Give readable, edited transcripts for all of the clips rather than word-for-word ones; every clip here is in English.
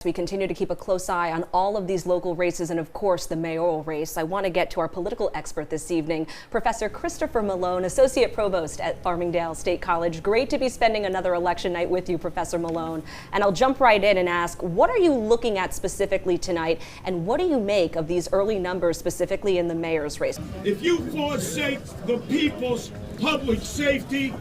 We continue to keep a close eye on all of these local races and, of course, the mayoral race. I want to get to our political expert this evening, Professor Christopher Malone, Associate Provost at Farmingdale State College. Great to be spending another election night with you, Professor Malone. And I'll jump right in and ask, what are you looking at specifically tonight, and what do you make of these early numbers, specifically in the mayor's race? If you forsake the people's public safety,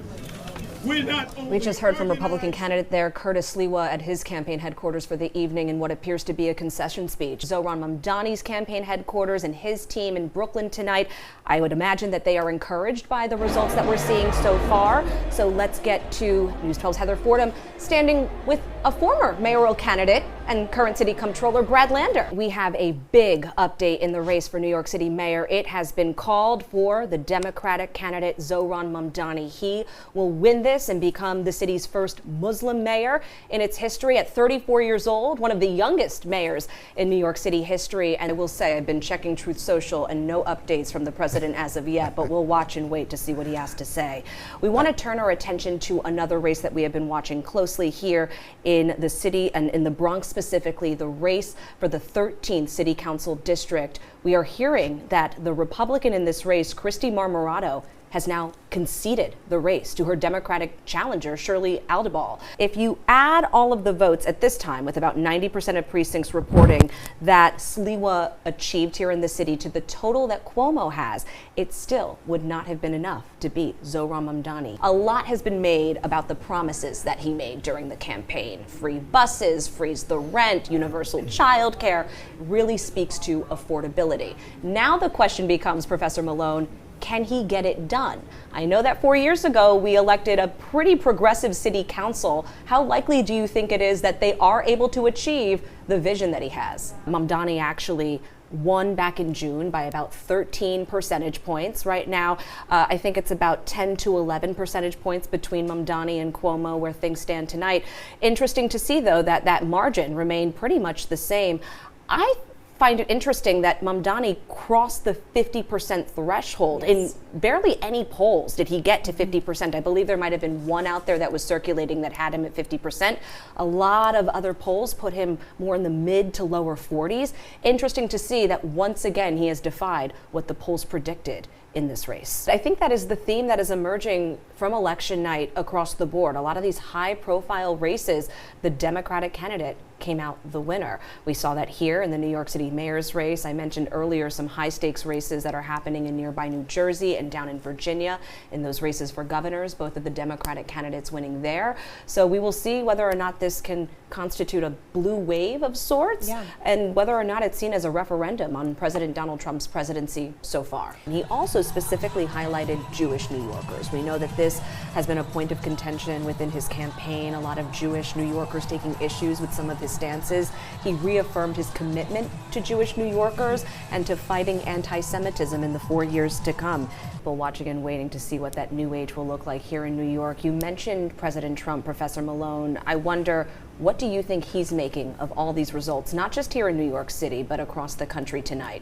we just heard from Republican candidate there, Curtis Sliwa, at his campaign headquarters for the evening in what appears to be a concession speech. Zohran Mamdani's campaign headquarters and his team in Brooklyn tonight. I would imagine that they are encouraged by the results that we're seeing so far. So let's get to News 12's Heather Fordham, standing with a former mayoral candidate and current city comptroller, Brad Lander. We have a big update in the race for New York City mayor. It has been called for the Democratic candidate, Zohran Mamdani. He will win this and become the city's first Muslim mayor in its history at 34 years old, one of the youngest mayors in New York City history. And I will say, I've been checking Truth Social and no updates from the president as of yet, but we'll watch and wait to see what he has to say. We want to turn our attention to another race that we have been watching closely here in the city and in the Bronx specifically, the race for the 13th City Council District. We are hearing that the Republican in this race, Christy Marmorato, has now conceded the race to her Democratic challenger, Shirley Aldebal. If you add all of the votes at this time, with about 90% of precincts reporting that Sliwa achieved here in the city to the total that Cuomo has, it still would not have been enough to beat Zohran Mamdani. A lot has been made about the promises that he made during the campaign. Free buses, freeze the rent, universal child care, really speaks to affordability. Now the question becomes, Professor Malone, can he get it done? I know that 4 years ago we elected a pretty progressive city council. How likely do you think it is that they are able to achieve the vision that he has? Mamdani actually won back in June by about 13 percentage points. Right now, I think it's about 10 to 11 percentage points between Mamdani and Cuomo where things stand tonight. Interesting to see, though, that that margin remained pretty much the same. I find it interesting that Mamdani crossed the 50% threshold. Yes. In barely any polls did he get to 50%. I believe there might have been one out there that was circulating that had him at 50%. A lot of other polls put him more in the mid to lower 40s. Interesting to see that once again he has defied what the polls predicted in this race. I think that is the theme that is emerging from election night across the board. A lot of these high-profile races, the Democratic candidate came out the winner. We saw that here in the New York City mayor's race. I mentioned earlier some high-stakes races that are happening in nearby New Jersey and down in Virginia in those races for governors, both of the Democratic candidates winning there. So we will see whether or not this can constitute a blue wave of sorts, and whether or not it's seen as a referendum on President Donald Trump's presidency so far. And he also specifically highlighted Jewish New Yorkers. We know that this has been a point of contention within his campaign, a lot of Jewish New Yorkers taking issues with some of his stances. He reaffirmed his commitment to Jewish New Yorkers and to fighting anti-Semitism in the 4 years to come. We're watching and waiting to see what that new age will look like here in New York. You mentioned President Trump, Professor Malone. I wonder, what do you think he's making of all these results, not just here in New York City, but across the country tonight?